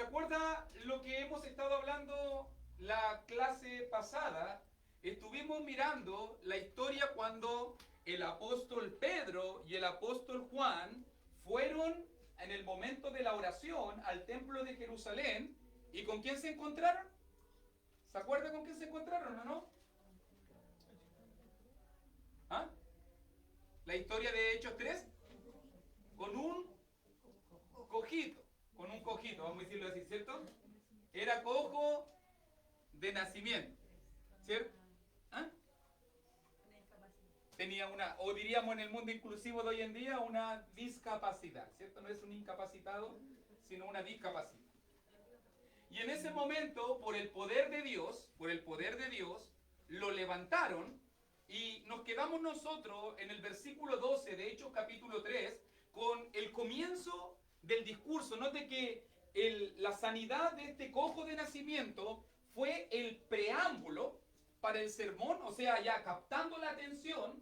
acuerda lo que hemos estado hablando la clase pasada? Estuvimos mirando la historia cuando el apóstol Pedro y el apóstol Juan fueron en el momento de la oración al templo de Jerusalén. ¿Y con quién se encontraron? ¿Se acuerda con quién se encontraron o no? ¿Ah? La historia de Hechos 3, con un cojito, vamos a decirlo así, ¿cierto? Era cojo de nacimiento, ¿cierto? ¿Ah? Tenía una, o diríamos en el mundo inclusivo de hoy en día, una discapacidad, ¿cierto? No es un incapacitado, sino una discapacidad. Y en ese momento, por el poder de Dios, lo levantaron y nos quedamos nosotros en el versículo 12 de Hechos capítulo 3 con el comienzo del discurso. Note que la sanidad de este cojo de nacimiento fue el preámbulo para el sermón, o sea, ya captando la atención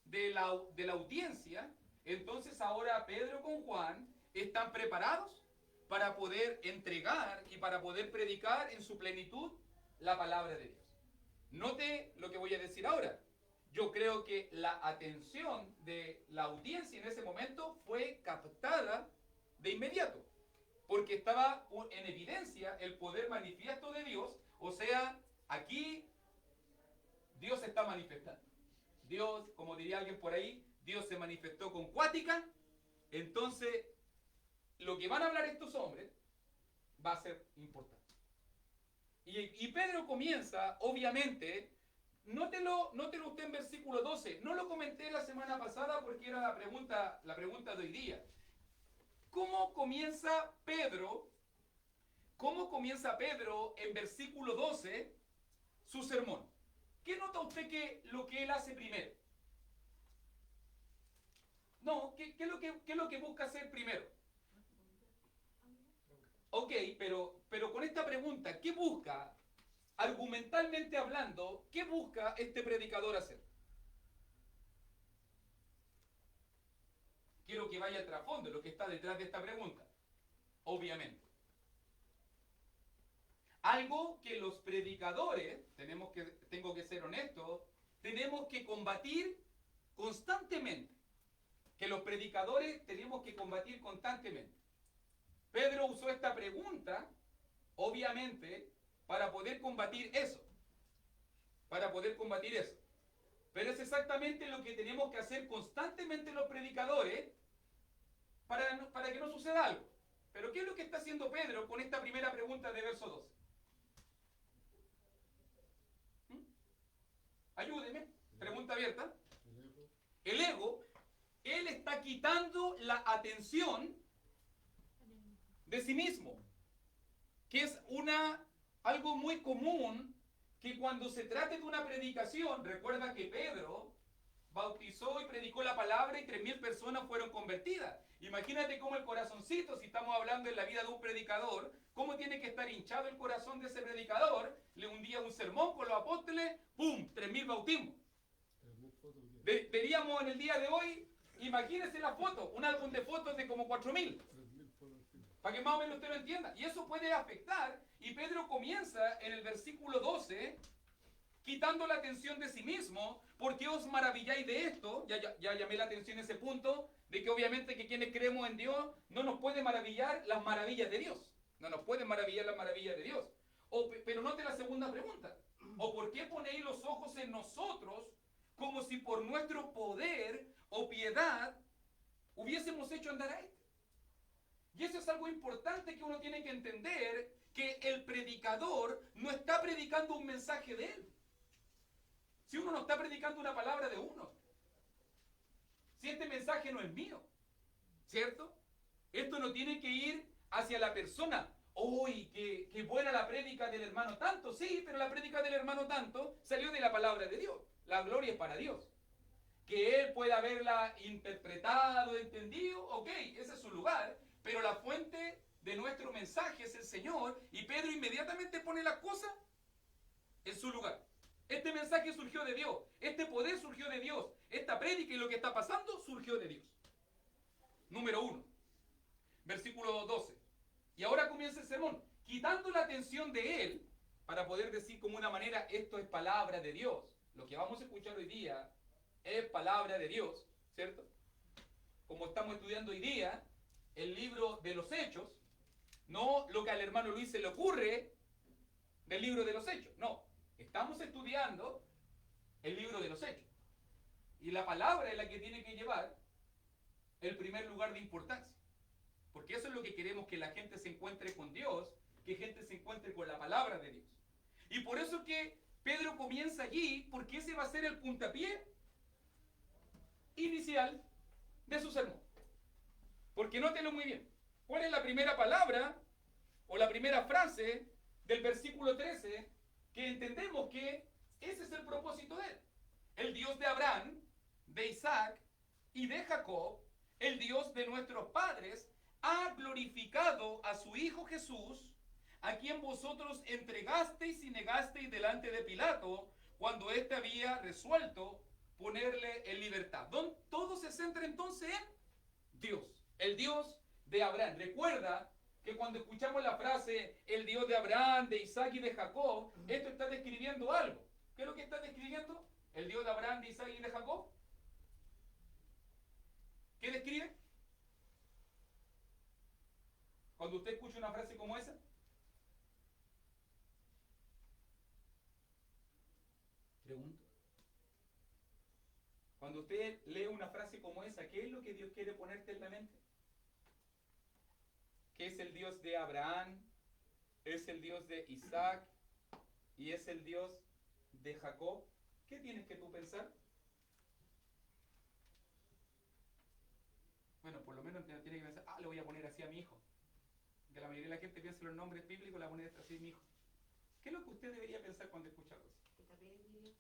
de la audiencia. Entonces ahora Pedro con Juan están preparados para poder entregar y para poder predicar en su plenitud la palabra de Dios. Note lo que voy a decir ahora. Yo creo que la atención de la audiencia en ese momento fue captada de inmediato, porque estaba en evidencia el poder manifiesto de Dios. O sea, aquí Dios se está manifestando. Dios, como diría alguien por ahí, Dios se manifestó con cuática. Entonces, lo que van a hablar estos hombres va a ser importante. Y Pedro comienza, obviamente, nótelo usted en versículo 12. No lo comenté la semana pasada porque era la pregunta de hoy día. ¿Cómo comienza Pedro en versículo 12 su sermón? ¿Qué nota usted que lo que él hace primero? No, ¿qué es lo que busca hacer primero? Ok, pero con esta pregunta, ¿qué busca, argumentalmente hablando, qué busca este predicador hacer? Quiero que vaya al trasfondo, lo que está detrás de esta pregunta. Obviamente. Algo que los predicadores, tengo que ser honesto, tenemos que combatir constantemente. Que los predicadores tenemos que combatir constantemente. Pedro usó esta pregunta, obviamente, para poder combatir eso. Pero es exactamente lo que tenemos que hacer constantemente los predicadores para que no suceda algo. Pero ¿qué es lo que está haciendo Pedro con esta primera pregunta de verso 12? Ayúdeme, pregunta abierta. El ego, él está quitando la atención de sí mismo, que es algo muy común, que cuando se trate de una predicación, recuerda que Pedro bautizó y predicó la palabra y 3.000 personas fueron convertidas. Imagínate cómo el corazoncito, si estamos hablando en la vida de un predicador, cómo tiene que estar hinchado el corazón de ese predicador. Le hundía un sermón con los apóstoles, ¡pum!, 3.000 bautismos. Veríamos en el día de hoy, imagínese la foto, un álbum de fotos de como 4.000. Para que más o menos usted lo entienda. Y eso puede afectar. Y Pedro comienza en el versículo 12, quitando la atención de sí mismo. ¿Por qué os maravilláis de esto? Ya llamé la atención a ese punto, de que obviamente que quienes creemos en Dios, no nos puede maravillar las maravillas de Dios. No nos pueden maravillar las maravillas de Dios. Pero note la segunda pregunta. ¿O por qué ponéis los ojos en nosotros como si por nuestro poder o piedad hubiésemos hecho andar a este? Y eso es algo importante que uno tiene que entender, que el predicador no está predicando un mensaje de él. Si uno no está predicando una palabra de uno. Si este mensaje no es mío. ¿Cierto? Esto no tiene que ir hacia la persona. ¡Uy, qué buena la prédica del hermano tanto! Sí, pero la prédica del hermano tanto salió de la palabra de Dios. La gloria es para Dios. Que él pueda haberla interpretado, entendido, ok, ese es su lugar. Pero la fuente de nuestro mensaje es el Señor, y Pedro inmediatamente pone las cosas en su lugar. Este mensaje surgió de Dios, este poder surgió de Dios, esta prédica y lo que está pasando surgió de Dios. Número 1, versículo 12. comienza el sermón, quitando la atención de él, para poder decir como una manera, esto es palabra de Dios. Lo que vamos a escuchar hoy día es palabra de Dios, ¿cierto? Como estamos estudiando hoy día el libro de los Hechos, no lo que al hermano Luis se le ocurre del libro de los Hechos, no. Estamos estudiando el libro de los Hechos. Y la palabra es la que tiene que llevar el primer lugar de importancia. Porque eso es lo que queremos, que la gente se encuentre con Dios, que gente se encuentre con la palabra de Dios. Y por eso que Pedro comienza allí, porque ese va a ser el puntapié inicial de su sermón. Porque nótelo muy bien. ¿Cuál es la primera palabra o la primera frase del versículo 13? Que entendemos que ese es el propósito de él. El Dios de Abraham, de Isaac y de Jacob, el Dios de nuestros padres, ha glorificado a su Hijo Jesús, a quien vosotros entregasteis y negasteis delante de Pilato, cuando éste había resuelto ponerle en libertad. Todo se centra entonces en Dios, el Dios de Abraham. Recuerda que cuando escuchamos la frase, el Dios de Abraham, de Isaac y de Jacob, esto está describiendo algo. ¿Qué es lo que está describiendo? El Dios de Abraham, de Isaac y de Jacob. ¿Qué describe? Cuando usted escucha una frase como esa. Pregunto. Cuando usted lee una frase como esa, ¿qué es lo que Dios quiere ponerte en la mente? ¿Qué es el Dios de Abraham? ¿Es el Dios de Isaac? ¿Y es el Dios de Jacob? ¿Qué tienes que tú pensar? Bueno, por lo menos tiene que pensar, le voy a poner así a mi hijo. Que la mayoría de la gente piensa en los nombres bíblicos, le va a poner así a mi hijo. ¿Qué es lo que usted debería pensar cuando escucha algo así? Que también es mi Dios.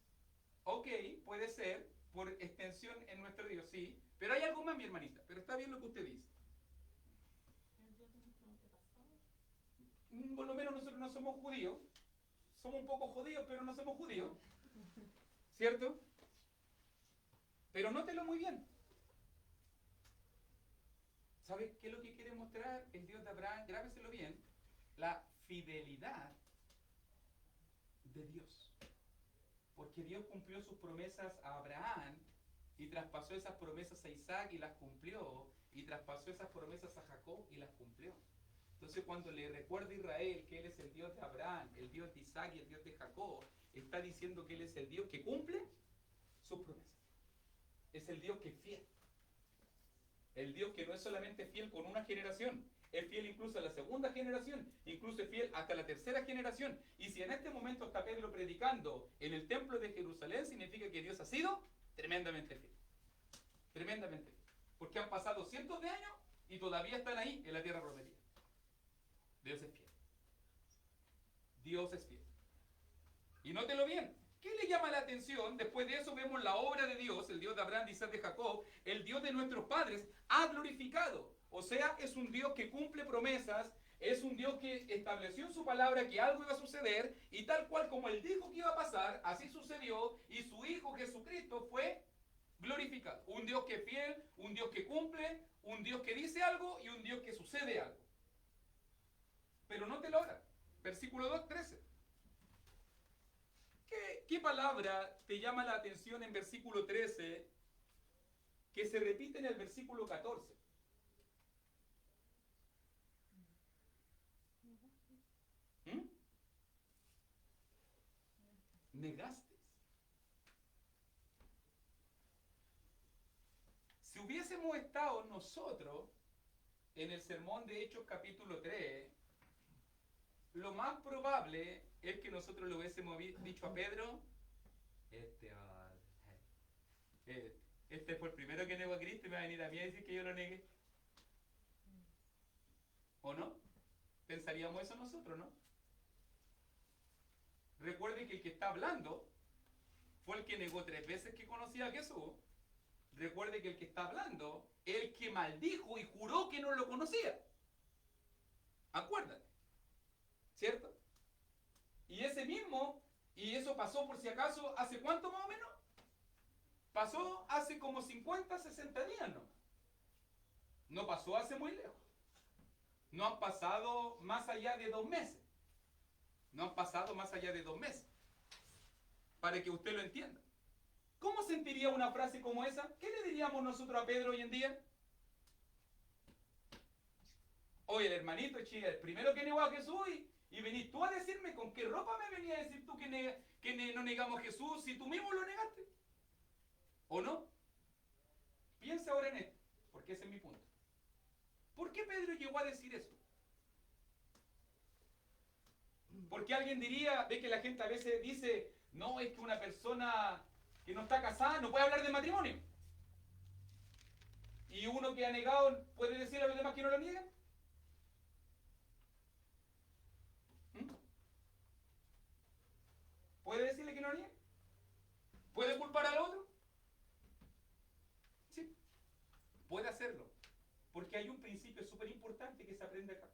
Ok, puede ser, por extensión en nuestro Dios, sí. Pero hay algo más, mi hermanita. Pero está bien lo que usted dice. Por lo menos nosotros no somos judíos. Somos un poco judíos, pero no somos judíos. ¿Cierto? Pero nótelo muy bien. ¿Sabe qué es lo que quiere mostrar el Dios de Abraham? Grábeselo bien. La fidelidad de Dios. Porque Dios cumplió sus promesas a Abraham y traspasó esas promesas a Isaac y las cumplió. Y traspasó esas promesas a Jacob y las cumplió. Entonces cuando le recuerda a Israel que Él es el Dios de Abraham, el Dios de Isaac y el Dios de Jacob, está diciendo que Él es el Dios que cumple sus promesas. Es el Dios que es fiel. El Dios que no es solamente fiel con una generación, es fiel incluso a la segunda generación, incluso es fiel hasta la tercera generación. Y si en este momento está Pedro predicando en el templo de Jerusalén, significa que Dios ha sido tremendamente fiel. Tremendamente fiel. Porque han pasado cientos de años y todavía están ahí en la tierra prometida. Dios es fiel. Dios es fiel. Y nótelo bien. ¿Qué le llama la atención? Después de eso vemos la obra de Dios, el Dios de Abraham, de Isaac, de Jacob, el Dios de nuestros padres, ha glorificado. O sea, es un Dios que cumple promesas, es un Dios que estableció en su palabra que algo iba a suceder, y tal cual como Él dijo que iba a pasar, así sucedió, y su Hijo Jesucristo fue glorificado. Un Dios que es fiel, un Dios que cumple, un Dios que dice algo y un Dios que sucede algo. Pero nótelo ahora, versículo 2, 13. ¿Qué palabra te llama la atención en versículo 13 que se repite en el versículo 14? ¿Mm? Negaste. Si hubiésemos estado nosotros en el sermón de Hechos capítulo 3, lo más probable es que nosotros le hubiésemos dicho a Pedro, este fue el primero que negó a Cristo y me va a venir a mí a decir que yo lo negué. ¿O no? Pensaríamos eso nosotros, ¿no? Recuerden que el que está hablando fue el que negó 3 veces que conocía a Jesús. Recuerde que el que está hablando es el que maldijo y juró que no lo conocía. Acuérdate. ¿Cierto? Y ese mismo, y eso pasó por si acaso, ¿hace cuánto más o menos? Pasó hace como 50, 60 días, ¿no? No pasó hace muy lejos. no han pasado más allá de 2 meses. No han pasado más allá de 2 meses. Para que usted lo entienda. ¿Cómo sentiría una frase como esa? ¿Qué le diríamos nosotros a Pedro hoy en día? Oye, el hermanito chica, el primero que negó a Jesús y venís tú a decirme con qué ropa me venía a decir tú que no negamos a Jesús si tú mismo lo negaste. ¿O no? Piensa ahora en esto, porque ese es mi punto. ¿Por qué Pedro llegó a decir eso? Porque alguien diría, ve que la gente a veces dice, no, es que una persona que no está casada no puede hablar de matrimonio. Y uno que ha negado puede decir a los demás que no lo niegan. ¿Puede decirle que no niegue? ¿Puede culpar al otro? Sí, puede hacerlo. Porque hay un principio súper importante que se aprende acá.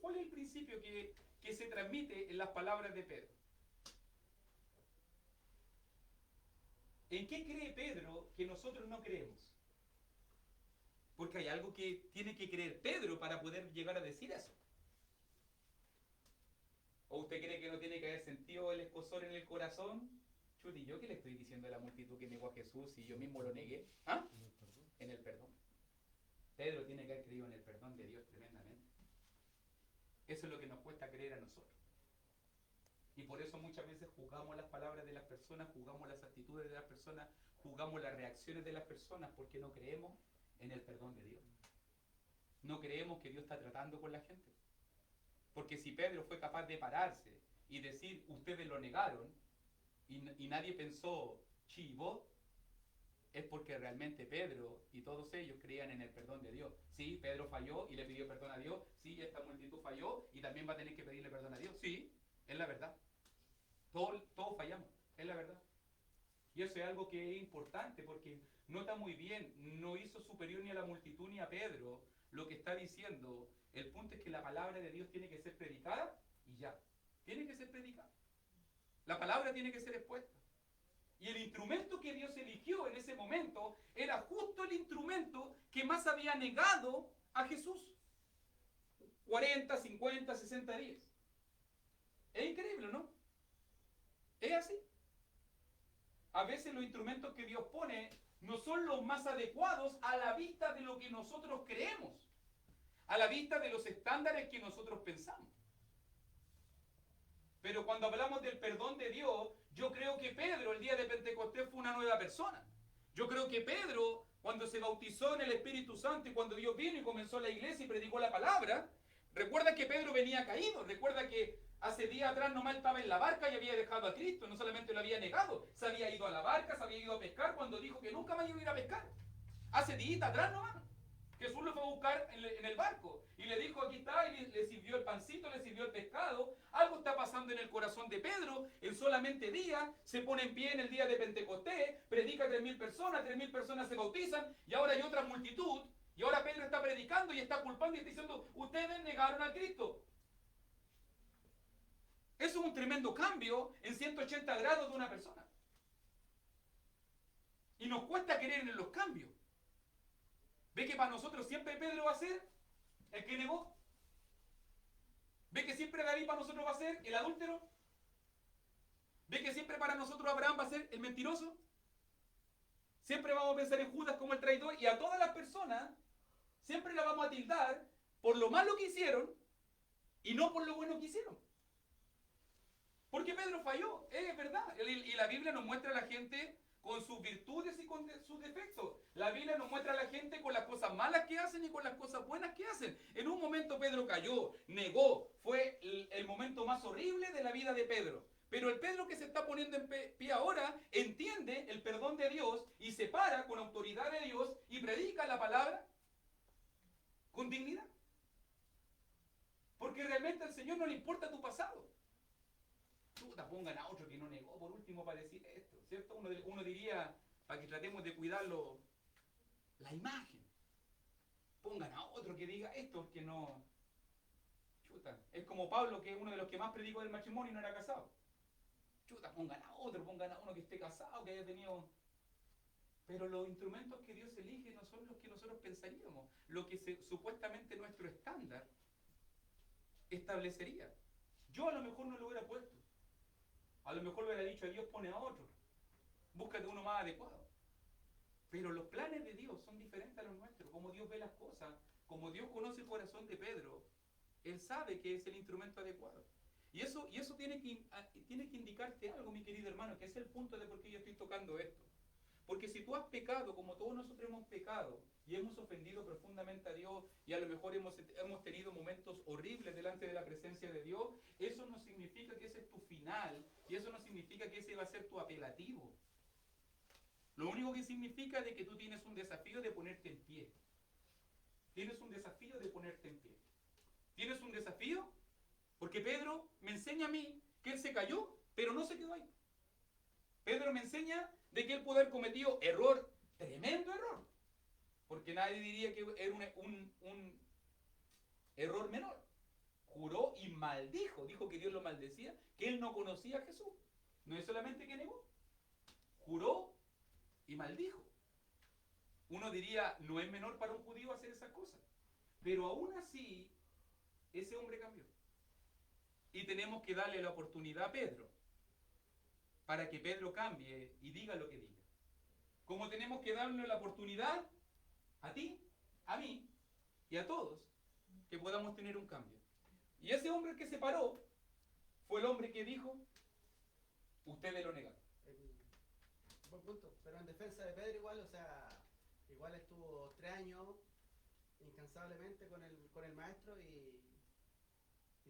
¿Cuál es el principio que se transmite en las palabras de Pedro? ¿En qué cree Pedro que nosotros no creemos? Porque hay algo que tiene que creer Pedro para poder llegar a decir eso. ¿O usted cree que no tiene que haber sentido el escozor en el corazón? Chuti, ¿yo qué le estoy diciendo a la multitud que negó a Jesús si yo mismo lo negué? ¿Ah? En el perdón. Pedro tiene que haber creído en el perdón de Dios tremendamente. Eso es lo que nos cuesta creer a nosotros. Y por eso muchas veces juzgamos las palabras de las personas, juzgamos las actitudes de las personas, juzgamos las reacciones de las personas porque no creemos en el perdón de Dios. No creemos que Dios está tratando con la gente. Porque si Pedro fue capaz de pararse y decir, ustedes lo negaron, y nadie pensó, chivo, es porque realmente Pedro y todos ellos creían en el perdón de Dios. Sí, Pedro falló y le pidió perdón a Dios. Sí, esta multitud falló y también va a tener que pedirle perdón a Dios. Sí, es la verdad. Todos fallamos, es la verdad. Y eso es algo que es importante porque nota muy bien, no hizo superior ni a la multitud ni a Pedro lo que está diciendo. El punto es que la palabra de Dios tiene que ser predicada y ya. Tiene que ser predicada. La palabra tiene que ser expuesta. Y el instrumento que Dios eligió en ese momento era justo el instrumento que más había negado a Jesús. 40, 50, 60 días. Es increíble, ¿no? Es así. A veces los instrumentos que Dios pone no son los más adecuados a la vista de lo que nosotros creemos, a la vista de los estándares que nosotros pensamos. Pero cuando hablamos del perdón de Dios, yo creo que Pedro el día de Pentecostés fue una nueva persona. Yo creo que Pedro, cuando se bautizó en el Espíritu Santo y cuando Dios vino y comenzó la iglesia y predicó la palabra, recuerda que Pedro venía caído, recuerda que hace días atrás nomás estaba en la barca y había dejado a Cristo, no solamente lo había negado, se había ido a la barca, se había ido a pescar cuando dijo que nunca más iba a ir a pescar. Hace días atrás nomás. Jesús lo fue a buscar en el barco y le dijo, aquí está, y le sirvió el pancito, le sirvió el pescado. Algo está pasando en el corazón de Pedro. En solamente días se pone en pie en el día de Pentecostés, predica a 3.000 personas, 3.000 personas se bautizan y ahora hay otra multitud. Y ahora Pedro está predicando y está culpando y está diciendo, ustedes negaron a Cristo. Eso es un tremendo cambio en 180 grados de una persona. Y nos cuesta creer en los cambios. ¿Ve que para nosotros siempre Pedro va a ser el que negó? ¿Ve que siempre David para nosotros va a ser el adúltero? ¿Ve que siempre para nosotros Abraham va a ser el mentiroso? Siempre vamos a pensar en Judas como el traidor y a todas las personas siempre la vamos a tildar por lo malo que hicieron y no por lo bueno que hicieron. Porque Pedro falló, es verdad. Y la Biblia nos muestra a la gente con sus virtudes y con sus defectos. La Biblia nos muestra a la gente con las cosas malas que hacen y con las cosas buenas que hacen. En un momento Pedro cayó, negó, fue el momento más horrible de la vida de Pedro. Pero el Pedro que se está poniendo en pie ahora entiende el perdón de Dios y se para con autoridad de Dios y predica la palabra con dignidad. Porque realmente al Señor no le importa tu pasado. Pongan a otro que no negó por último para decir esto, ¿cierto? Uno diría, para que tratemos de cuidarlo, la imagen. Pongan a otro que diga esto, porque no... Chuta, es como Pablo, que es uno de los que más predicó del matrimonio y no era casado. Chuta, pongan a otro, pongan a uno que esté casado, que haya tenido... Pero los instrumentos que Dios elige no son los que nosotros pensaríamos, lo que supuestamente nuestro estándar establecería. Yo a lo mejor no lo hubiera puesto. A lo mejor le hubiera dicho a Dios, pone a otro. Búscate uno más adecuado. Pero los planes de Dios son diferentes a los nuestros. Como Dios ve las cosas, como Dios conoce el corazón de Pedro, Él sabe que es el instrumento adecuado. Y eso tiene que indicarte algo, mi querido hermano, que es el punto de por qué yo estoy tocando esto. Porque si tú has pecado, como todos nosotros hemos pecado, y hemos ofendido profundamente a Dios, y a lo mejor hemos tenido momentos horribles delante de la presencia de Dios, eso no significa que ese es tu final, y eso no significa que ese va a ser tu apelativo. Lo único que significa de que tú tienes un desafío de ponerte en pie. Tienes un desafío de ponerte en pie. Tienes un desafío, porque Pedro me enseña a mí que él se cayó, pero no se quedó ahí. Pedro me enseña de que él pudo haber cometido error, tremendo error, porque nadie diría que era un error menor. Juró y maldijo, dijo que Dios lo maldecía, que él no conocía a Jesús. No es solamente que negó, juró y maldijo. Uno diría, no es menor para un judío hacer esas cosas, pero aún así, ese hombre cambió. Y tenemos que darle la oportunidad a Pedro, para que Pedro cambie y diga lo que diga. Como tenemos que darle la oportunidad a ti, a mí y a todos, que podamos tener un cambio. Y ese hombre que se paró fue el hombre que dijo, ustedes lo negaron. Buen punto, pero en defensa de Pedro igual, o sea, igual estuvo 3 años incansablemente con el maestro y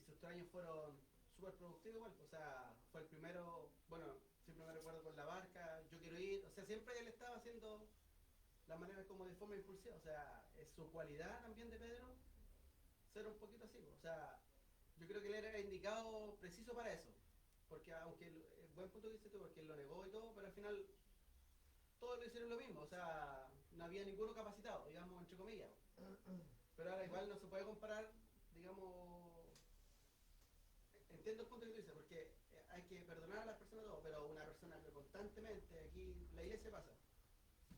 sus 3 años fueron súper productivos igual, o sea, fue el primero, bueno, siempre me recuerdo con la barca, yo quiero ir, o sea, siempre él estaba haciendo la manera como de forma impulsiva, o sea, es su cualidad también de Pedro ser un poquito así, o sea, yo creo que él era indicado preciso para eso, porque aunque, buen punto que dices tú, porque él lo negó y todo, pero al final todos lo hicieron lo mismo, o sea, no había ninguno capacitado, digamos, entre comillas, pero ahora igual no se puede comparar, digamos, entiendo el punto que tú dices, porque hay que perdonar a las personas todo, pero una persona que constantemente, aquí la iglesia pasa,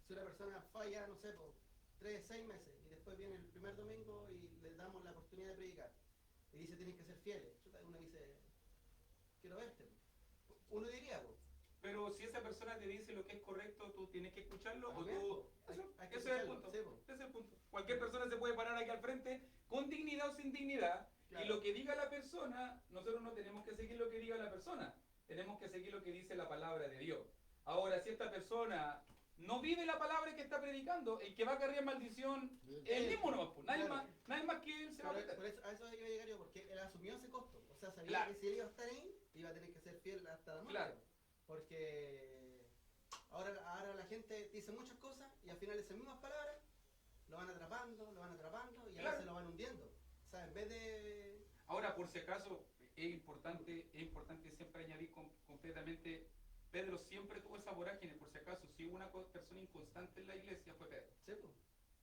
si una persona falla, no sé, por 3, 6 meses, y después viene el primer domingo y le damos la oportunidad de predicar, y dice tienes que ser fieles, uno dice, quiero verte, uno diría, pues. Pero si esa persona te dice lo que es correcto, tú tienes que escucharlo, o Amén, tú... hay que Ese es el escucharlo, punto. sí, po. Ese es el punto. Cualquier persona se puede parar aquí al frente con dignidad o sin dignidad. Claro. Y lo que diga la persona, nosotros no tenemos que seguir lo que diga la persona. Tenemos que seguir lo que dice la palabra de Dios. Ahora, si esta persona no vive la palabra que está predicando, el que va a cargar maldición es el mismo nomás, pues. Nadie, Claro. nadie más que él se va a meter. Por eso, a eso iba a llegar yo, porque él asumió ese costo, o sea, sabía Claro. que si él iba a estar ahí, iba a tener que ser fiel hasta la muerte. Claro. Porque ahora la gente dice muchas cosas y al final esas mismas palabras lo van atrapando y a Claro. veces lo van hundiendo. O sea, en vez de... Ahora, por si acaso, es importante siempre añadir completamente, Pedro siempre tuvo esa vorágine, por si acaso, si hubo una persona inconstante en la iglesia fue Pedro. Sí, pues.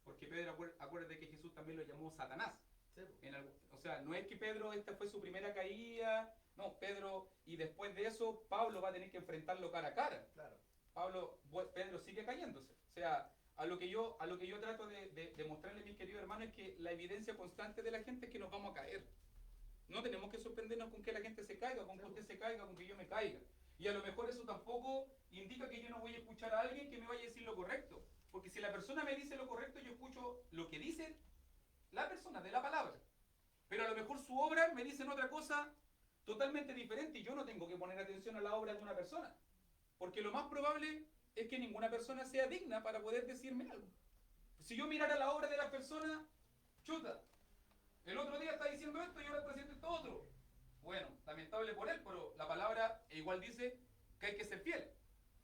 Porque Pedro, acuérdate que Jesús también lo llamó Satanás. Sí, pues. O sea, no es que Pedro, esta fue su primera caída, no, Pedro, y después de eso, Pablo va a tener que enfrentarlo cara a cara. Claro. Pedro sigue cayéndose. O sea, a lo que yo trato de mostrarle, mis queridos hermanos, es que la evidencia constante de la gente es que nos vamos a caer. No tenemos que sorprendernos con que la gente se caiga, con que usted se caiga, con que yo me caiga. Y a lo mejor eso tampoco indica que yo no voy a escuchar a alguien que me vaya a decir lo correcto. Porque si la persona me dice lo correcto, yo escucho lo que dice la persona de la palabra. Pero a lo mejor su obra me dice otra cosa totalmente diferente y yo no tengo que poner atención a la obra de una persona. Porque lo más probable es que ninguna persona sea digna para poder decirme algo. Si yo mirara la obra de las personas, chuta, el otro día está diciendo esto y ahora está haciendo esto otro. Bueno, lamentable por él, pero la palabra igual dice que hay que ser fiel.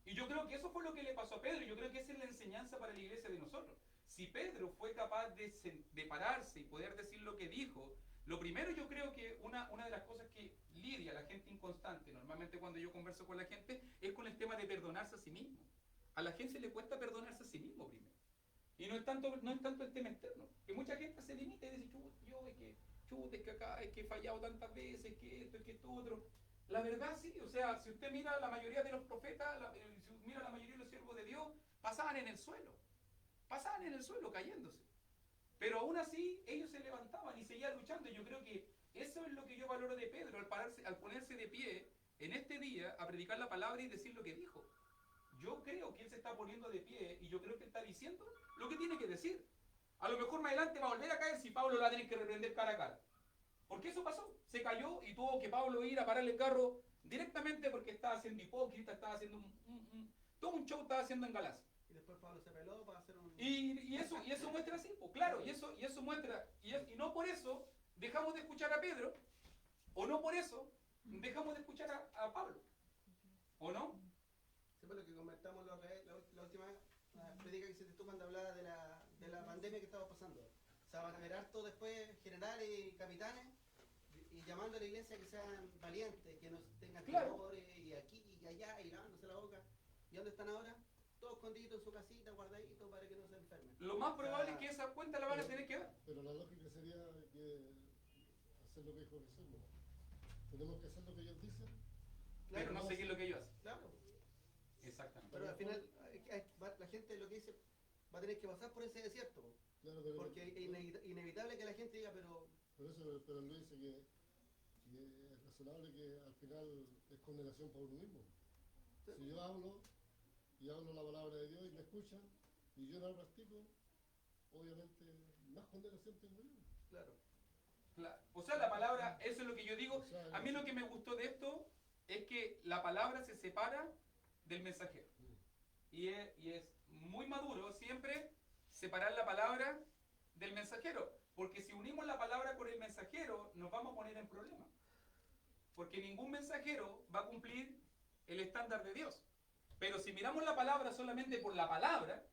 Y yo creo que eso fue lo que le pasó a Pedro, y yo creo que esa es la enseñanza para la iglesia de nosotros. Si Pedro fue capaz de pararse y poder decir lo que dijo, lo primero yo creo que una de las cosas que lidia a la gente inconstante, normalmente cuando yo converso con la gente, es con el tema de perdonarse a sí mismo. A la gente le cuesta perdonarse a sí mismo primero. Y no es tanto el tema externo, que mucha gente se limita y dice, es que acá, es que he fallado tantas veces, que esto, es que esto otro. La verdad sí, o sea, si usted mira la mayoría de los profetas, si mira la mayoría de los siervos de Dios, pasaban en el suelo cayéndose. Pero aún así ellos se levantaban y seguían luchando. Yo creo que eso es lo que yo valoro de Pedro al ponerse de pie en este día a predicar la palabra y decir lo que dijo. Yo creo que él se está poniendo de pie y yo creo que él está diciendo lo que tiene que decir. A lo mejor más adelante va a volver a caer si Pablo lo va a tener que reprender cara a cara. Porque eso pasó. Se cayó y tuvo que Pablo ir a pararle el carro directamente porque estaba haciendo hipócrita, estaba haciendo todo un show estaba haciendo en Galacia. Y después Pablo se peló para hacer un... Y eso muestra así, pues claro, y eso muestra, y no por eso dejamos de escuchar a Pedro, o no por eso dejamos de escuchar a Pablo, ¿o no? Sí, pues lo que comentamos la última predica que hiciste tú cuando hablabas de la pandemia que estaba pasando. O sea, van a ver harto después generales y capitanes y llamando a la iglesia que sean valientes, que no tengan temor y aquí y allá y lavándose la boca. ¿Y dónde están ahora? Todos escondiditos en su casita, guardaditos para que no se enfermen. Lo más probable es que esa cuenta la van a tener que dar. Pero la lógica sería que hacer lo que dijo Jesús, ¿no? Tenemos que hacer lo que ellos dicen. Pero no seguir lo que ellos hacen. Claro. Exactamente. Pero al final la gente lo que dice va a tener que pasar por ese desierto. Claro, porque es inevitable que la gente diga, pero Luis dice que es razonable que al final es condenación para uno mismo. Sí. Si yo hablo y hablo la palabra de Dios y me escuchan y yo no la practico, obviamente más condenación tengo yo. claro. O sea, la palabra, eso es lo que yo digo. O sea, A mí lo que me gustó de esto es que la palabra se separa del mensajero. Y es muy maduro siempre separar la palabra del mensajero. Porque si unimos la palabra con el mensajero, nos vamos a poner en problemas. Porque ningún mensajero va a cumplir el estándar de Dios. Pero si miramos la palabra solamente por la palabra,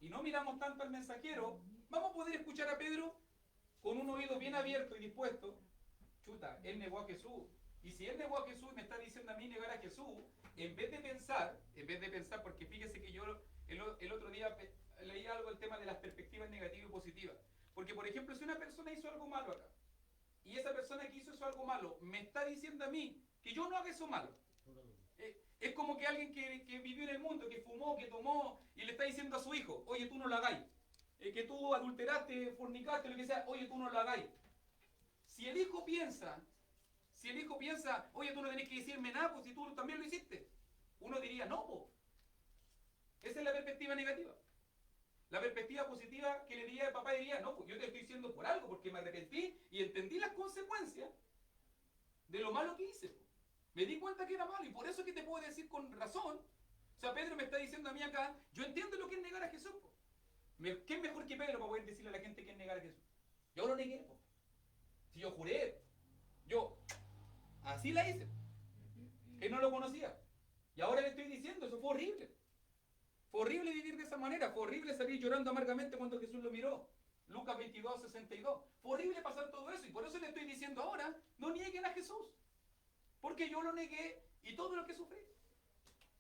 y no miramos tanto al mensajero, vamos a poder escuchar a Pedro con un oído bien abierto y dispuesto. Chuta, él negó a Jesús. Y si él negó a Jesús y me está diciendo a mí negar a Jesús, en vez de pensar, porque fíjese que yo el otro día leí algo del tema de las perspectivas negativas y positivas. Porque, por ejemplo, si una persona hizo algo malo acá, y esa persona que hizo eso algo malo me está diciendo a mí que yo no haga eso malo, es como que alguien que vivió en el mundo, que fumó, que tomó, y le está diciendo a su hijo, oye, tú no lo hagáis. Que tú adulteraste, fornicaste, lo que sea, oye, tú no lo hagáis. Si el hijo piensa, oye, tú no tenés que decirme nada, pues si tú también lo hiciste, uno diría, no, pues. Esa es la perspectiva negativa. La perspectiva positiva que le diría el papá diría, no, pues yo te estoy diciendo por algo, porque me arrepentí y entendí las consecuencias de lo malo que hice. Me di cuenta que era malo y por eso es que te puedo decir con razón. O sea, Pedro me está diciendo a mí acá, yo entiendo lo que es negar a Jesús. Po. ¿Qué es mejor que Pedro para poder decirle a la gente que es negar a Jesús? Yo lo negué. Po. Si yo juré, yo así la hice. Que no lo conocía. Y ahora le estoy diciendo, eso fue horrible. Fue horrible vivir de esa manera. Fue horrible salir llorando amargamente cuando Jesús lo miró. Lucas 22, 62. Fue horrible pasar todo eso. Y por eso le estoy diciendo ahora, no nieguen a Jesús. Porque yo lo negué y todo lo que sufrí.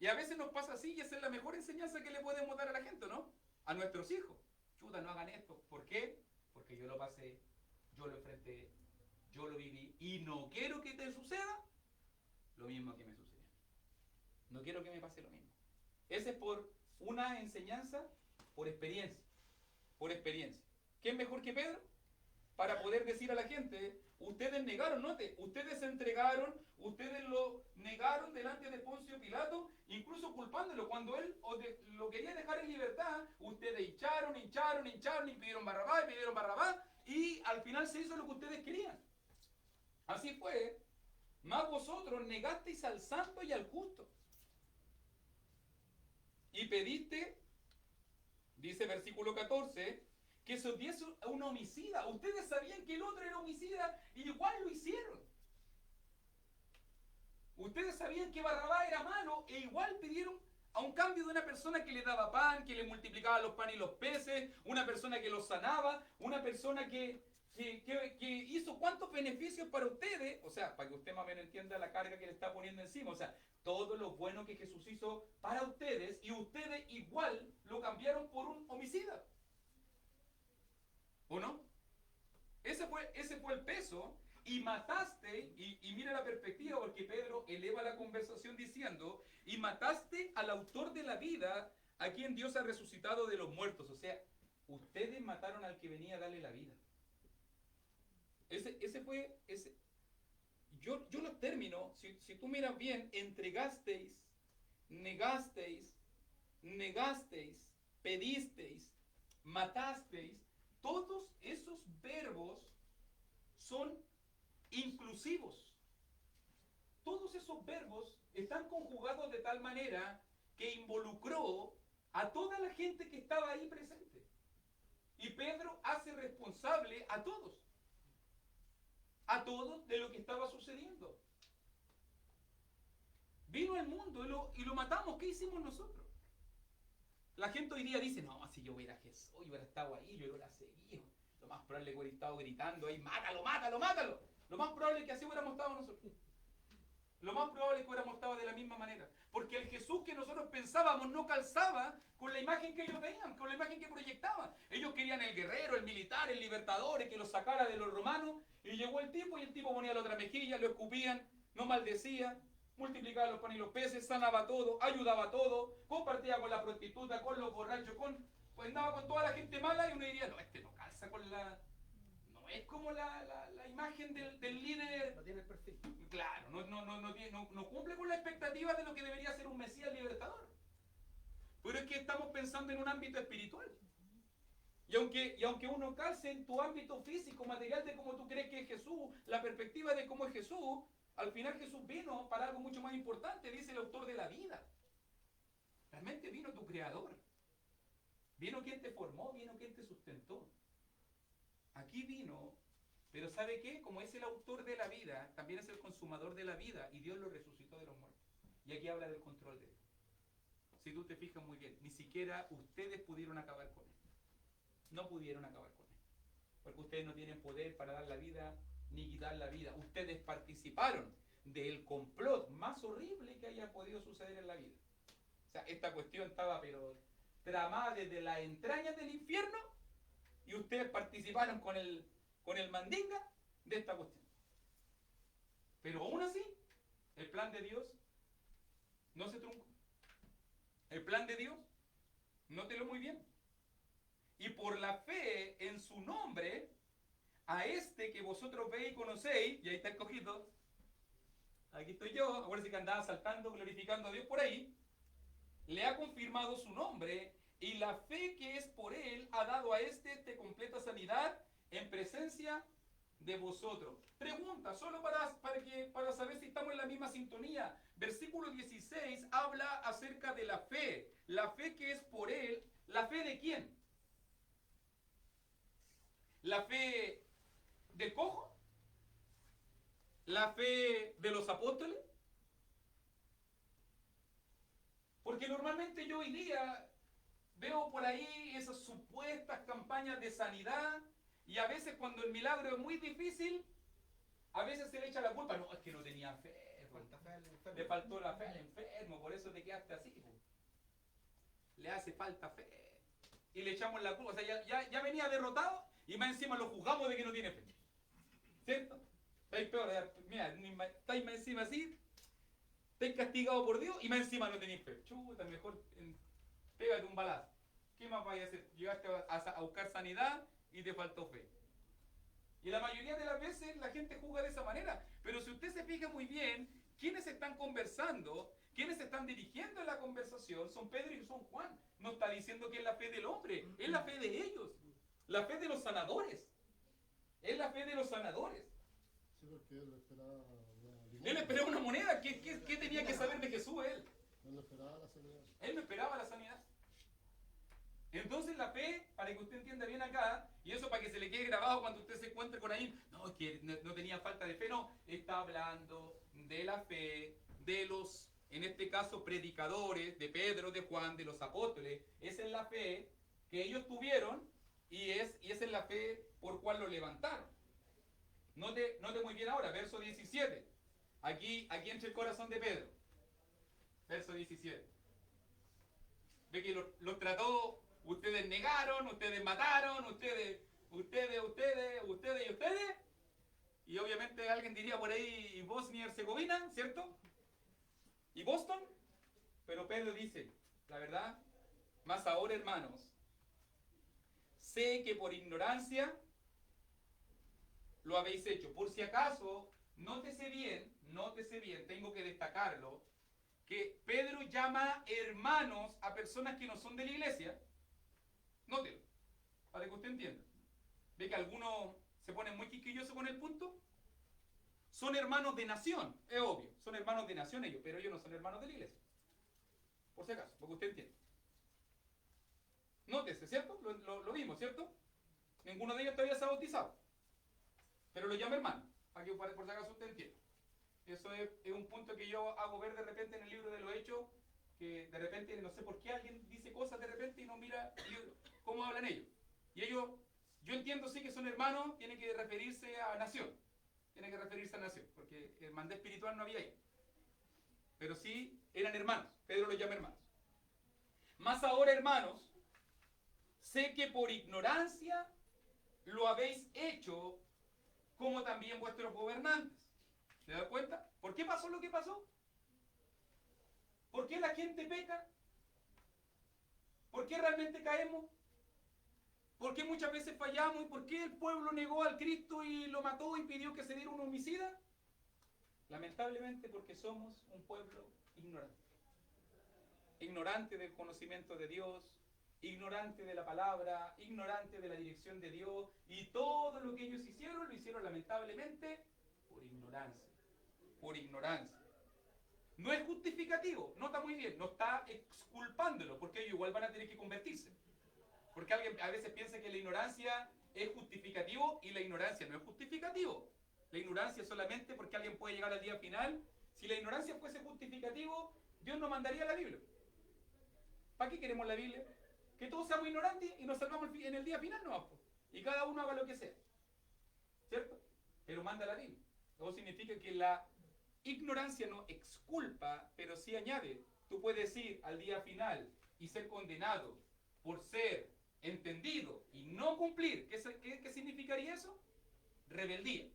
Y a veces nos pasa así y esa es la mejor enseñanza que le podemos dar a la gente, ¿no? A nuestros hijos. Chuta, no hagan esto. ¿Por qué? Porque yo lo pasé, yo lo enfrenté, yo lo viví y no quiero que te suceda lo mismo que me sucedió. No quiero que me pase lo mismo. Ese es por una enseñanza, por experiencia. Por experiencia. ¿Quién mejor que Pedro? Para poder decir a la gente, ustedes negaron, note, ustedes se entregaron, ustedes lo negaron delante de Poncio Pilato, incluso culpándolo. Cuando él lo quería dejar en libertad, ustedes hincharon, y pidieron Barrabás, y al final se hizo lo que ustedes querían. Así fue. Más vosotros negasteis al santo y al justo. Y pediste, dice versículo 14, que se os diese un homicida. Ustedes sabían que el otro era homicida y igual lo hicieron. Ustedes sabían que Barrabás era malo e igual pidieron a un cambio de una persona que le daba pan, que le multiplicaba los panes y los peces, una persona que los sanaba, una persona que hizo cuántos beneficios para ustedes, o sea, para que usted más o menos entienda la carga que le está poniendo encima, o sea, todo lo bueno que Jesús hizo para ustedes y ustedes igual lo cambiaron por un homicida. ¿O no? Ese fue el peso. Y mataste, y mira la perspectiva, porque Pedro eleva la conversación diciendo, y mataste al autor de la vida, a quien Dios ha resucitado de los muertos. O sea, ustedes mataron al que venía a darle la vida. Yo los términos, si tú miras bien, entregasteis, negasteis, pedisteis, matasteis, todos esos verbos son inclusivos. Todos esos verbos están conjugados de tal manera que involucró a toda la gente que estaba ahí presente. Y Pedro hace responsable a todos de lo que estaba sucediendo. Vino al mundo y lo matamos. ¿Qué hicimos nosotros? La gente hoy día dice, no, si yo hubiera Jesús, yo hubiera estado ahí, yo hubiera seguido. Lo más probable es que hubiera estado gritando ahí, mátalo, mátalo, mátalo. Lo más probable es que así hubiéramos estado nosotros. Lo más probable es que hubiéramos estado de la misma manera. Porque el Jesús que nosotros pensábamos no calzaba con la imagen que ellos veían, con la imagen que proyectaban. Ellos querían el guerrero, el militar, el libertador, el que los sacara de los romanos. Y llegó el tipo y el tipo ponía la otra mejilla, lo escupían, no maldecía, multiplicaba los panes y los peces, sanaba todo, ayudaba a todo, compartía con la prostituta, con los borrachos, pues andaba con toda la gente mala y uno diría, no, este no calza con la... No es como la imagen del líder. No tiene el perfil. Claro, no cumple con la expectativa de lo que debería ser un Mesías libertador. Pero es que estamos pensando en un ámbito espiritual. Y aunque uno calce en tu ámbito físico, material de cómo tú crees que es Jesús, la perspectiva de cómo es Jesús, al final Jesús vino para algo mucho más importante, dice el autor de la vida. Realmente vino tu creador. Vino quien te formó, vino quien te sustentó. Aquí vino, pero ¿sabe qué? Como es el autor de la vida, también es el consumador de la vida, y Dios lo resucitó de los muertos. Y aquí habla del control de Dios. Si tú te fijas muy bien, ni siquiera ustedes pudieron acabar con él. No pudieron acabar con él. Porque ustedes no tienen poder para dar la vida ni quitar la vida. Ustedes participaron del complot más horrible que haya podido suceder en la vida. O sea, esta cuestión estaba pero tramada desde las entrañas del infierno y ustedes participaron con el mandinga de esta cuestión. Pero aún así, el plan de Dios no se truncó. El plan de Dios, nótelo muy bien. Y por la fe en su nombre, a este que vosotros veis y conocéis, y ahí está escogido, aquí estoy yo, acuérdense que andaba saltando, glorificando a Dios por ahí, le ha confirmado su nombre, y la fe que es por él ha dado a este completa sanidad en presencia de vosotros. Pregunta, solo para saber si estamos en la misma sintonía. Versículo 16 habla acerca de la fe que es por él. ¿La fe de quién? ¿La fe del cojo? ¿La fe de los apóstoles? Porque normalmente yo hoy día veo por ahí esas supuestas campañas de sanidad y a veces cuando el milagro es muy difícil, a veces se le echa la culpa. No, es que no tenía fe. Le faltó la fe al enfermo, por eso te quedaste así. Le hace falta fe. Y le echamos la culpa. O sea, ya venía derrotado y más encima lo juzgamos de que no tiene fe. ¿Cierto? Estáis peor. Mira, estáis más encima así, estáis castigados por Dios y más encima no tenéis fe. Chuta, mejor pégate un balazo. ¿Qué más vais a hacer? Llegaste a buscar sanidad y te faltó fe. Y la mayoría de las veces la gente juzga de esa manera. Pero si usted se fija muy bien, quienes están conversando, quienes están dirigiendo la conversación, son Pedro y son Juan. No está diciendo que es la fe del hombre, es la fe de ellos. La fe de los sanadores. Es la fe de los sanadores. Sí, porque él esperaba Él esperaba una moneda. ¿Qué tenía que saber de Jesús él? Él no esperaba la sanidad. Él no esperaba la sanidad. Entonces la fe, para que usted entienda bien acá, y eso para que se le quede grabado cuando usted se encuentre con ahí, no, es que no tenía falta de fe, no, está hablando de la fe de los, en este caso, predicadores, de Pedro, de Juan, de los apóstoles. Esa es la fe que ellos tuvieron y esa es la fe por cual lo levantaron. Note muy bien ahora, verso 17. Aquí entra el corazón de Pedro. Verso 17. Ve que los trató, ustedes negaron, ustedes mataron, ustedes. Y obviamente alguien diría por ahí Bosnia y Herzegovina, ¿cierto? Y Boston. Pero Pedro dice, la verdad, Mas ahora, hermanos, sé que por ignorancia lo habéis hecho. Por si acaso, nótese bien, tengo que destacarlo, que Pedro llama hermanos a personas que no son de la iglesia. Nótelo, para que usted entienda. ¿Ve que algunos se ponen muy quisquillosos con el punto? Son hermanos de nación, es obvio, son hermanos de nación ellos, pero ellos no son hermanos de la iglesia. Por si acaso, porque usted entiende. Nótese, ¿cierto? Lo vimos, ¿cierto? Ninguno de ellos todavía se ha bautizado. Pero lo llama hermano, para que por si acaso usted entienda. Eso es un punto que yo hago ver de repente en el libro de los Hechos, que de repente no sé por qué alguien dice cosas de repente y no mira cómo hablan ellos. Y ellos, yo entiendo sí que son hermanos, tienen que referirse a nación. Tienen que referirse a nación, porque hermandad espiritual no había ahí. Pero sí eran hermanos, Pedro los llama hermanos. Más ahora, hermanos, sé que por ignorancia lo habéis hecho, como también vuestros gobernantes. ¿Se da cuenta? ¿Por qué pasó lo que pasó? ¿Por qué la gente peca? ¿Por qué realmente caemos? ¿Por qué muchas veces fallamos? ¿Y por qué el pueblo negó al Cristo y lo mató y pidió que se diera un homicida? Lamentablemente porque somos un pueblo ignorante. Ignorante del conocimiento de Dios, ignorante de la palabra, ignorante de la dirección de Dios, y todo lo que ellos hicieron, lo hicieron lamentablemente por ignorancia. Por ignorancia. No es justificativo, nota muy bien, no está exculpándolo, porque ellos igual van a tener que convertirse. Porque alguien a veces piensa que la ignorancia es justificativo y la ignorancia no es justificativo. La ignorancia es solamente porque alguien puede llegar al día final. Si la ignorancia fuese justificativo, Dios no mandaría la Biblia. ¿Para qué queremos la Biblia? Que todos seamos ignorantes y nos salvamos en el día final, no. Y cada uno haga lo que sea. ¿Cierto? Pero manda la Biblia. Eso significa que la ignorancia no exculpa, pero sí añade. Tú puedes ir al día final y ser condenado por ser entendido y no cumplir. ¿Qué significaría eso? Rebeldía.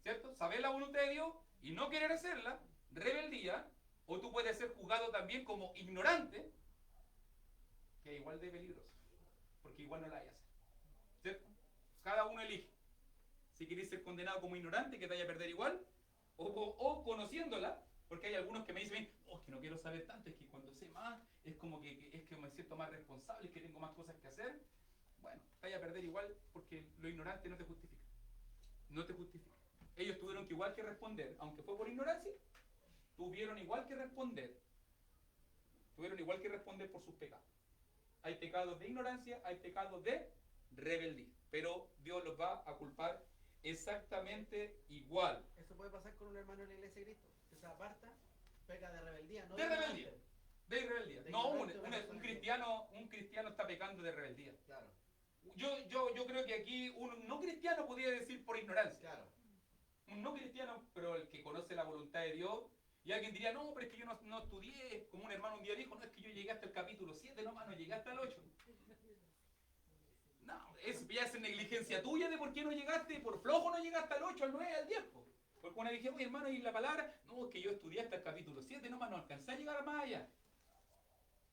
¿Cierto? Saber la voluntad de Dios y no querer hacerla, rebeldía. O tú puedes ser juzgado también como ignorante, que es igual de peligroso, porque igual no la hay a hacer. ¿Cierto? Cada uno elige. Si quieres ser condenado como ignorante, que te vaya a perder igual, o conociéndola, porque hay algunos que me dicen, oh, es que no quiero saber tanto, es que cuando sé más, es como que me siento más responsable, es que tengo más cosas que hacer. Bueno, te vaya a perder igual, porque lo ignorante no te justifica. No te justifica. Ellos tuvieron que igual que responder, aunque fue por ignorancia, tuvieron igual que responder por sus pecados. Hay pecados de ignorancia, hay pecados de rebeldía, pero Dios los va a culpar exactamente igual. Eso puede pasar con un hermano en la iglesia de Cristo, que se aparta, peca de rebeldía, no de rebeldía. ignorante. De rebeldía. De No, ignorante, un cristiano está pecando de rebeldía. Claro, Yo creo que aquí un no cristiano podría decir por ignorancia. claro. Un no cristiano, pero el que conoce la voluntad de Dios, y alguien diría, no, pero es que yo no estudié, como un hermano un día dijo, no, es que yo llegué hasta el capítulo 7, nomás no llegué hasta el 8. No, eso ya es negligencia tuya de por qué no llegaste, por flojo no llegaste al 8, al 9, al 10. Porque una dije, oye hermano, ¿y la palabra? No, es que yo estudié hasta el capítulo 7, nomás no alcancé a llegar más allá.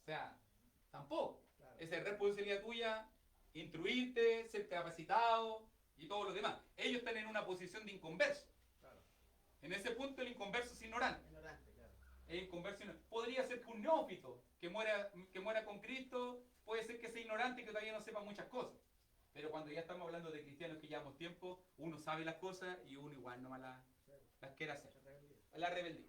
O sea, tampoco. Claro. Esa es responsabilidad tuya, instruirte, ser capacitado y todo lo demás. Ellos están en una posición de inconverso. Claro. En ese punto el inconverso es ignorante. Ignorante, claro. El inconverso podría ser que un neófito que muera con Cristo, puede ser que sea ignorante y que todavía no sepa muchas cosas. Pero cuando ya estamos hablando de cristianos que llevamos tiempo, uno sabe las cosas y uno igual nomás las quiere hacer. La rebeldía.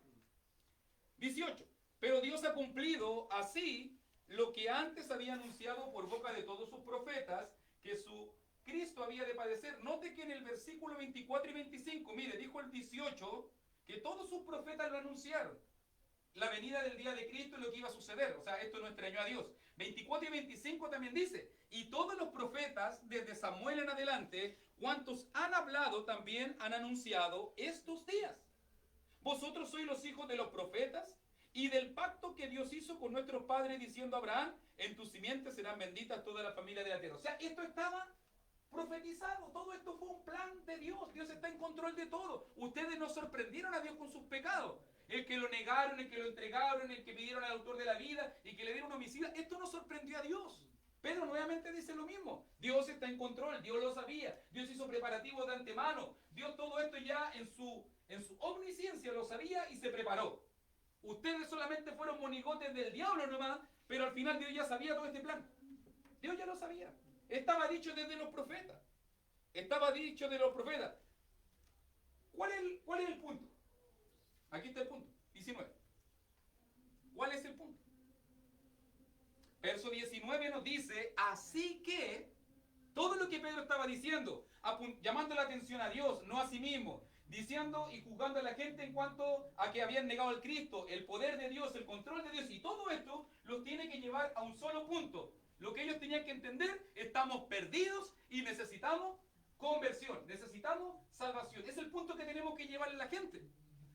18. Pero Dios ha cumplido así lo que antes había anunciado por boca de todos sus profetas, que su Cristo había de padecer. Note que en el versículo 24 y 25, mire, dijo el 18, que todos sus profetas lo anunciaron. La venida del día de Cristo y lo que iba a suceder. O sea, esto no extrañó a Dios. 24 y 25 también dice, y todos los profetas, desde Samuel en adelante, cuantos han hablado también han anunciado estos días. Vosotros sois los hijos de los profetas y del pacto que Dios hizo con nuestros padres, diciendo a Abraham, en tus simientes serán benditas toda la familia de la tierra. O sea, esto estaba profetizado, todo esto fue un plan de Dios. Dios está en control de todo. Ustedes no sorprendieron a Dios con sus pecados. el que lo negaron, el que lo entregaron, el que pidieron al autor de la vida y que le dieron homicida. Esto no sorprendió a Dios. Pedro nuevamente dice lo mismo. Dios está en control, Dios lo sabía, Dios hizo preparativos de antemano, Dios todo esto ya en su omnisciencia lo sabía y se preparó. Ustedes solamente fueron monigotes del diablo nomás, pero al final Dios ya sabía todo este plan. Dios ya lo sabía. Estaba dicho desde los profetas. Estaba dicho de los profetas. ¿Cuál es el punto? Aquí está el punto. 19. ¿Cuál es el punto? Verso 19 nos dice, así que, todo lo que Pedro estaba diciendo, llamando la atención a Dios, no a sí mismo, diciendo y juzgando a la gente en cuanto a que habían negado al Cristo, el poder de Dios, el control de Dios, y todo esto los tiene que llevar a un solo punto. Lo que ellos tenían que entender, estamos perdidos y necesitamos conversión, necesitamos salvación. Es el punto que tenemos que llevarle a la gente.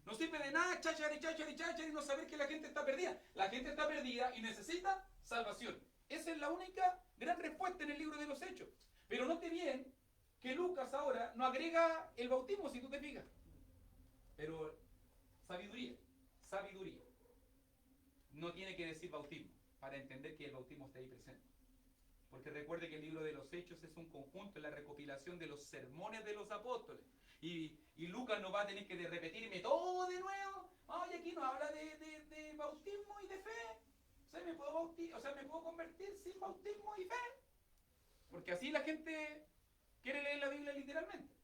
No sirve de nada cháchari y no saber que la gente está perdida. La gente está perdida y necesita salvación. Esa es la única gran respuesta en el libro de los Hechos. Pero note bien que Lucas ahora no agrega el bautismo, si tú te fijas. Pero sabiduría. No tiene que decir bautismo para entender que el bautismo está ahí presente. Porque recuerde que el libro de los Hechos es un conjunto, la recopilación de los sermones de los apóstoles. Y Lucas no va a tener que repetirme todo de nuevo. Ay, aquí no habla de bautismo y de fe. Me puedo convertir sin bautismo y fe. Porque así la gente quiere leer la Biblia literalmente.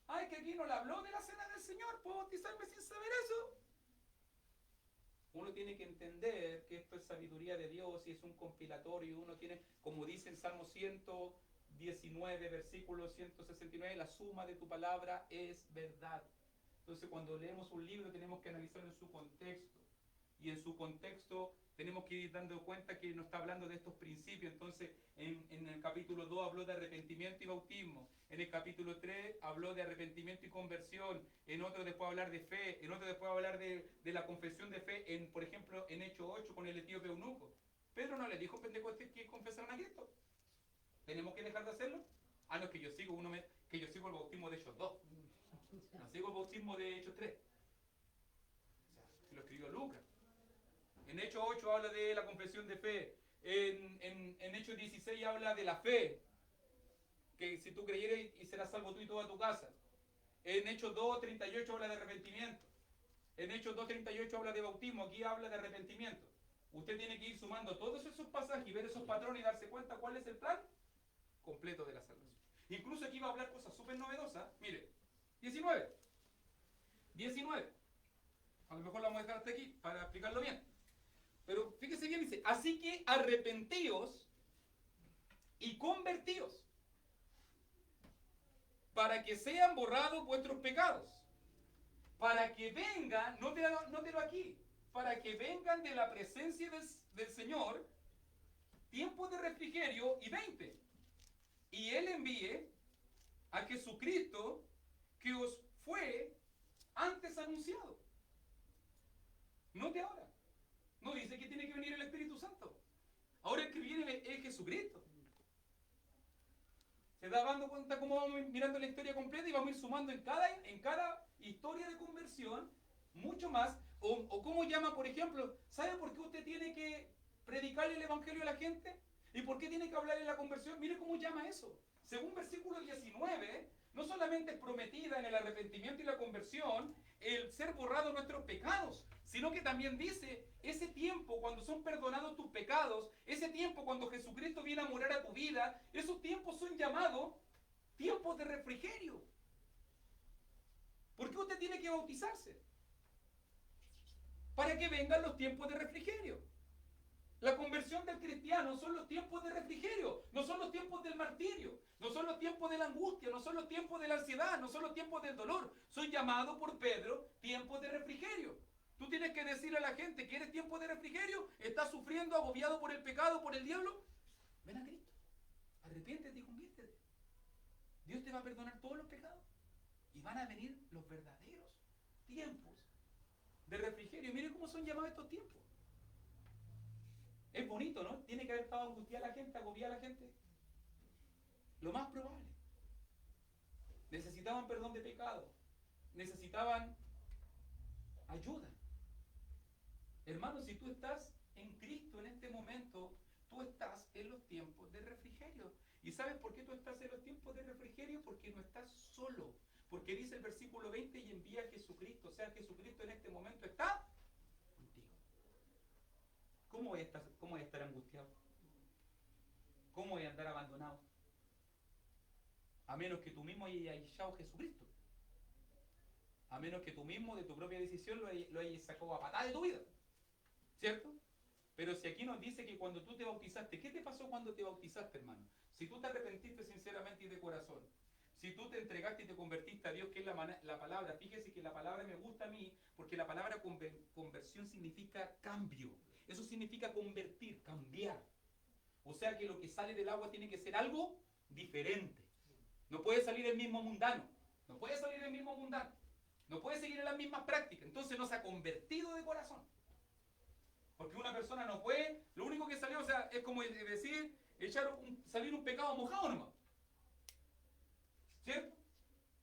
Ay, que aquí no le habló de la cena del Señor. ¿Puedo bautizarme sin saber eso? Uno tiene que entender que esto es sabiduría de Dios y es un compilatorio. Uno tiene, como dice en Salmo 119, versículo 169, la suma de tu palabra es verdad. Entonces, cuando leemos un libro tenemos que analizarlo en su contexto. Y en su contexto tenemos que ir dando cuenta que nos está hablando de estos principios. Entonces, en el capítulo 2 habló de arrepentimiento y bautismo. En el capítulo 3 habló de arrepentimiento y conversión. En otro después va a hablar de fe. En otro después va a hablar de la confesión de fe. Por ejemplo, en Hechos 8 con el etíope eunuco. Pedro no le dijo a Pentecostés que confesaran a Cristo. ¿Tenemos que dejar de hacerlo? Ah, no, es que yo sigo el bautismo de Hechos 2. No sigo el bautismo de Hechos 3. O sea, lo escribió Lucas. En Hechos 8 habla de la confesión de fe. En Hechos 16 habla de la fe. Que si tú creyeres y serás salvo tú y toda tu casa. En Hechos 2:38 habla de arrepentimiento. En Hechos 2:38 habla de bautismo. Aquí habla de arrepentimiento. Usted tiene que ir sumando todos esos pasajes y ver esos patrones y darse cuenta cuál es el plan completo de la salvación. Incluso aquí va a hablar cosas súper novedosas. Mire, 19. A lo mejor la vamos a dejar hasta aquí para explicarlo bien. Pero fíjese bien, dice, así que arrepentíos y convertíos para que sean borrados vuestros pecados, para que vengan, nótelo aquí, para que vengan de la presencia del Señor tiempos de refrigerio y 20. Y Él envíe a Jesucristo que os fue antes anunciado. Note ahora. No dice que tiene que venir el Espíritu Santo. Ahora el que viene es Jesucristo. Se da dando cuenta cómo vamos mirando la historia completa y vamos a ir sumando en cada historia de conversión mucho más. O cómo llama, por ejemplo, ¿sabe por qué usted tiene que predicarle el Evangelio a la gente? ¿Y por qué tiene que hablar en la conversión? Mire cómo llama eso. Según versículo 19, no solamente es prometida en el arrepentimiento y la conversión el ser borrado nuestros pecados, sino que también dice, ese tiempo cuando son perdonados tus pecados, ese tiempo cuando Jesucristo viene a morar a tu vida, esos tiempos son llamados tiempos de refrigerio. ¿Por qué usted tiene que bautizarse? Para que vengan los tiempos de refrigerio. La conversión del cristiano son los tiempos de refrigerio, no son los tiempos del martirio, no son los tiempos de la angustia, no son los tiempos de la ansiedad, no son los tiempos del dolor. Son llamados por Pedro tiempos de refrigerio. Tú tienes que decirle a la gente, ¿quieres tiempo de refrigerio? ¿Estás sufriendo, agobiado por el pecado, por el diablo? Ven a Cristo, arrepiéntete y conviértete. Dios te va a perdonar todos los pecados y van a venir los verdaderos tiempos de refrigerio. Miren cómo son llamados estos tiempos. Es bonito, ¿no? Tiene que haber estado angustiada la gente, agobiada la gente. Lo más probable. Necesitaban perdón de pecado. Necesitaban ayuda. Hermano, si tú estás en Cristo en este momento, tú estás en los tiempos de refrigerio. ¿Y sabes por qué tú estás en los tiempos de refrigerio? Porque no estás solo. Porque dice el versículo 20, y envía a Jesucristo. O sea, Jesucristo en este momento está contigo. ¿Cómo voy a estar angustiado? ¿Cómo voy a andar abandonado? A menos que tú mismo hayas echado a Jesucristo. A menos que tú mismo, de tu propia decisión, lo hayas sacado a patada de tu vida. ¿Cierto? Pero si aquí nos dice que cuando tú te bautizaste, ¿qué te pasó cuando te bautizaste, hermano? Si tú te arrepentiste sinceramente y de corazón, si tú te entregaste y te convertiste a Dios, que es la palabra, fíjese que la palabra me gusta a mí, porque la palabra conversión significa cambio. Eso significa convertir, cambiar. O sea que lo que sale del agua tiene que ser algo diferente. No puede salir el mismo mundano. No puede salir el mismo mundano. No puede seguir en las mismas prácticas. Entonces no se ha convertido de corazón. Porque una persona no puede, lo único que salió, o sea, es como decir, salir un pecado mojado nomás. ¿Cierto?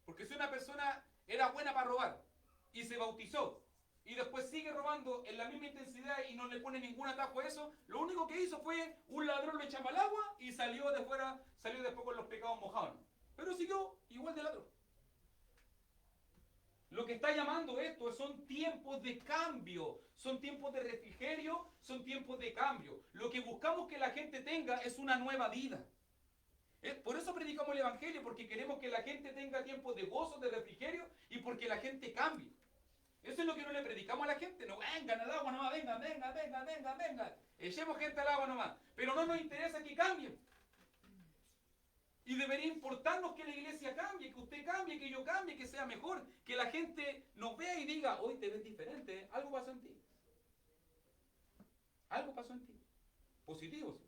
Porque si una persona era buena para robar y se bautizó y después sigue robando en la misma intensidad y no le pone ningún atajo a eso, lo único que hizo fue un ladrón lo echaba al agua y salió después con los pecados mojados. Pero siguió igual de ladrón. Lo que está llamando esto son tiempos de cambio, son tiempos de refrigerio, son tiempos de cambio. Lo que buscamos que la gente tenga es una nueva vida. Por eso predicamos el Evangelio, porque queremos que la gente tenga tiempos de gozo, de refrigerio y porque la gente cambie. Eso es lo que no le predicamos a la gente. No vengan al agua nomás, vengan. Echemos gente al agua nomás. Pero no nos interesa que cambien. Y debería importarnos que la iglesia cambie, que usted cambie, que yo cambie, que sea mejor, que la gente nos vea y diga, hoy te ves diferente, ¿eh? Algo pasó en ti. Algo pasó en ti. Positivo, sí.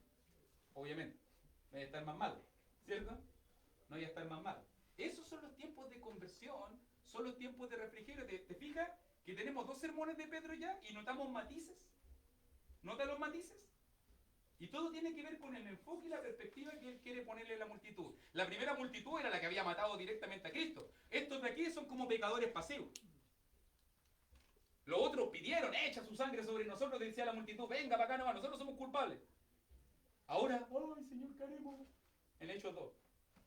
Obviamente. No voy a estar más malo, ¿cierto? No voy a estar más malo. Esos son los tiempos de conversión, son los tiempos de refrigerio. ¿Te fijas que tenemos 2 sermones de Pedro ya y notamos matices? ¿Nota los matices? Y todo tiene que ver con el enfoque y la perspectiva que él quiere ponerle a la multitud. La primera multitud era la que había matado directamente a Cristo. Estos de aquí son como pecadores pasivos. Los otros pidieron, echa su sangre sobre nosotros, decía la multitud, venga para acá nomás, nosotros somos culpables. Ahora, ay Señor, ¿qué haremos? En Hechos 2.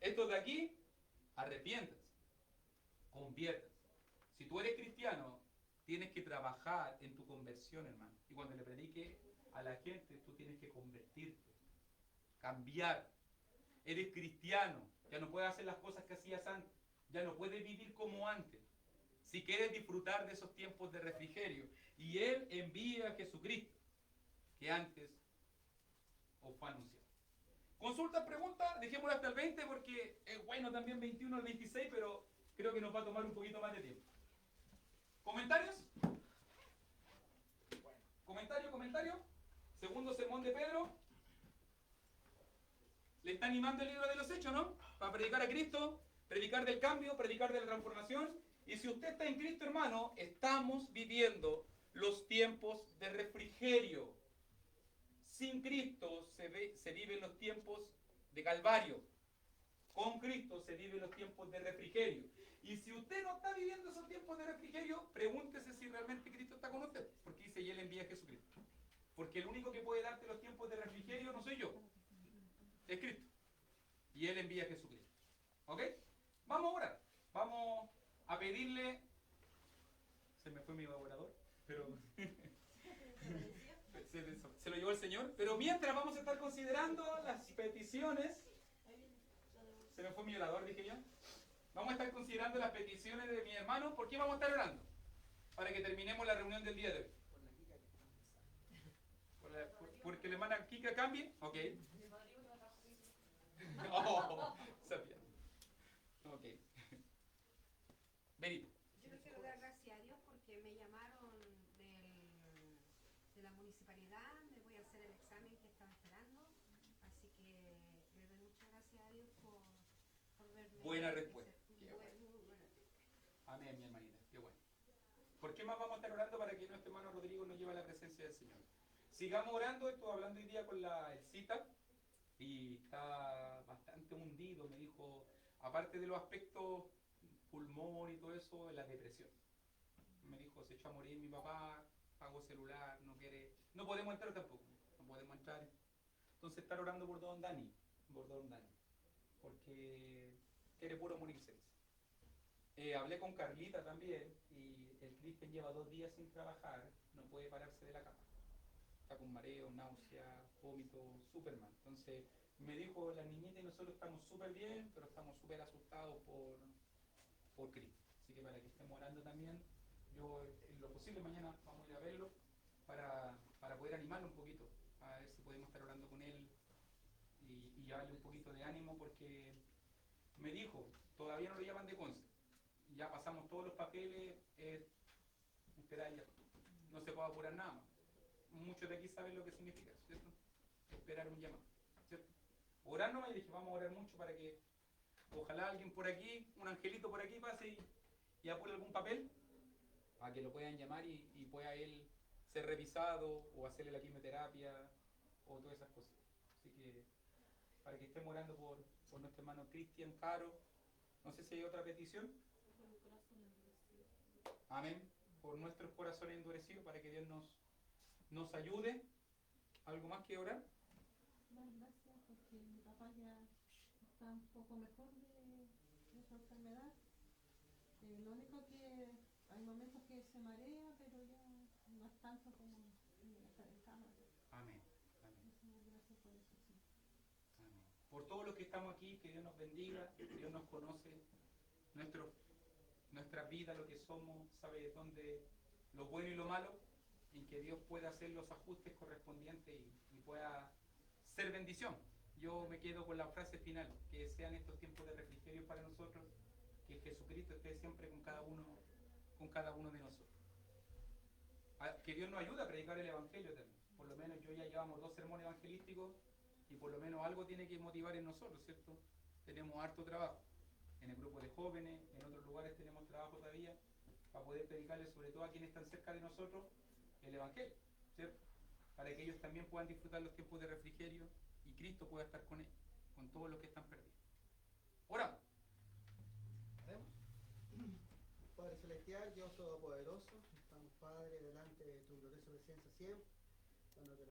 Estos de aquí, arrepiéntanse, conviértanse. Si tú eres cristiano, tienes que trabajar en tu conversión, hermano. Y cuando le predique a la gente, tú tienes que convertirte, cambiar. Eres cristiano, ya no puedes hacer las cosas que hacías antes, ya no puedes vivir como antes. Si quieres disfrutar de esos tiempos de refrigerio, y Él envía a Jesucristo, que antes os fue anunciado. Consultas, preguntas, dejémoslo hasta el 20 porque es bueno también 21 al 26, pero creo que nos va a tomar un poquito más de tiempo. ¿Comentarios? ¿Comentario? Segundo sermón de Pedro. Le está animando el libro de los Hechos, ¿no? Para predicar a Cristo, predicar del cambio, predicar de la transformación. Y si usted está en Cristo, hermano, estamos viviendo los tiempos de refrigerio. Sin Cristo se viven los tiempos de Calvario. Con Cristo se viven los tiempos de refrigerio. Y si usted no está viviendo esos tiempos de refrigerio, pregúntese si realmente Cristo está con usted. Porque dice, y Él envía a Jesucristo. Porque el único que puede darte los tiempos de refrigerio no soy yo. Es Cristo. Y Él envía a Jesucristo. ¿Ok? Vamos a orar. Vamos a pedirle... Se me fue mi evaporador, pero... se lo llevó el Señor. Pero mientras vamos a estar considerando las peticiones... Se me fue mi helador, dije yo. Vamos a estar considerando las peticiones de mi hermano. ¿Por qué vamos a estar orando? Para que terminemos la reunión del día de hoy. ¿Porque la hermana Kika cambie? Ok. Oh, sabía. Ok. Benito. Yo le quiero dar gracias a Dios porque me llamaron de la municipalidad, me voy a hacer el examen que estaba esperando, así que le doy muchas gracias a Dios por verme. Buena respuesta. Muy buena. Amén, mi hermanita. Qué bueno. ¿Por qué más vamos a estar orando para que nuestro hermano Rodrigo nos lleve a la presencia del Señor? Sigamos orando. Estoy hablando hoy día con el CITA y está bastante hundido. Me dijo, aparte de los aspectos pulmón y todo eso, la depresión. me dijo, se echó a morir mi papá, pagó celular, no quiere, no podemos entrar tampoco, no podemos entrar. Entonces estar orando por Don Dani, porque quiere puro morirse. Hablé con Carlita también y el Cristian lleva 2 días sin trabajar, no puede pararse de la cama. Está con mareo, náusea, vómito, súper mal. Entonces me dijo la niñita y nosotros estamos súper bien, pero estamos súper asustados por Cristo. Así que para que estemos orando también, yo en lo posible mañana vamos a ir a verlo para poder animarlo un poquito, a ver si podemos estar orando con él y darle un poquito de ánimo, porque me dijo, todavía no lo llaman de Conce, ya pasamos todos los papeles, esperar ya, no se puede apurar nada más. Muchos de aquí saben lo que significa, ¿cierto? Esperar un llamado, ¿cierto? Orar nomás, y dije, vamos a orar mucho para que ojalá alguien por aquí, un angelito por aquí pase y apure algún papel, para que lo puedan llamar y pueda él ser revisado o hacerle la quimioterapia o todas esas cosas. Así que para que estemos orando por nuestro hermano Cristian Caro. No sé si hay otra petición. Amén. Por nuestros corazones endurecidos, para que Dios nos ayude. ¿Algo más que orar? Gracias, porque mi papá ya está un poco mejor de su enfermedad. Lo único que hay momentos que se marea, pero ya no es tanto como estar en cama. Amén. Amén. Gracias por eso, sí. Amén. Por todos los que estamos aquí, que Dios nos bendiga, Dios nos conoce, nuestra vida, lo que somos, sabe dónde lo bueno y lo malo, y que Dios pueda hacer los ajustes correspondientes y pueda ser bendición. Yo me quedo con la frase final, que sean estos tiempos de refrigerio para nosotros, que Jesucristo esté siempre con cada uno de nosotros. Que Dios nos ayude a predicar el Evangelio también. Por lo menos yo ya llevamos 2 sermones evangelísticos y por lo menos algo tiene que motivar en nosotros, ¿cierto? Tenemos harto trabajo. En el grupo de jóvenes, en otros lugares tenemos trabajo todavía para poder predicarles, sobre todo a quienes están cerca de nosotros, el Evangelio, ¿cierto? Para que ellos también puedan disfrutar los tiempos de refrigerio y Cristo pueda estar con todos los que están perdidos. Oramos. ¿Vemos? Padre Celestial, Dios Todopoderoso, estamos, Padre, delante de tu gloriosa presencia siempre, cuando te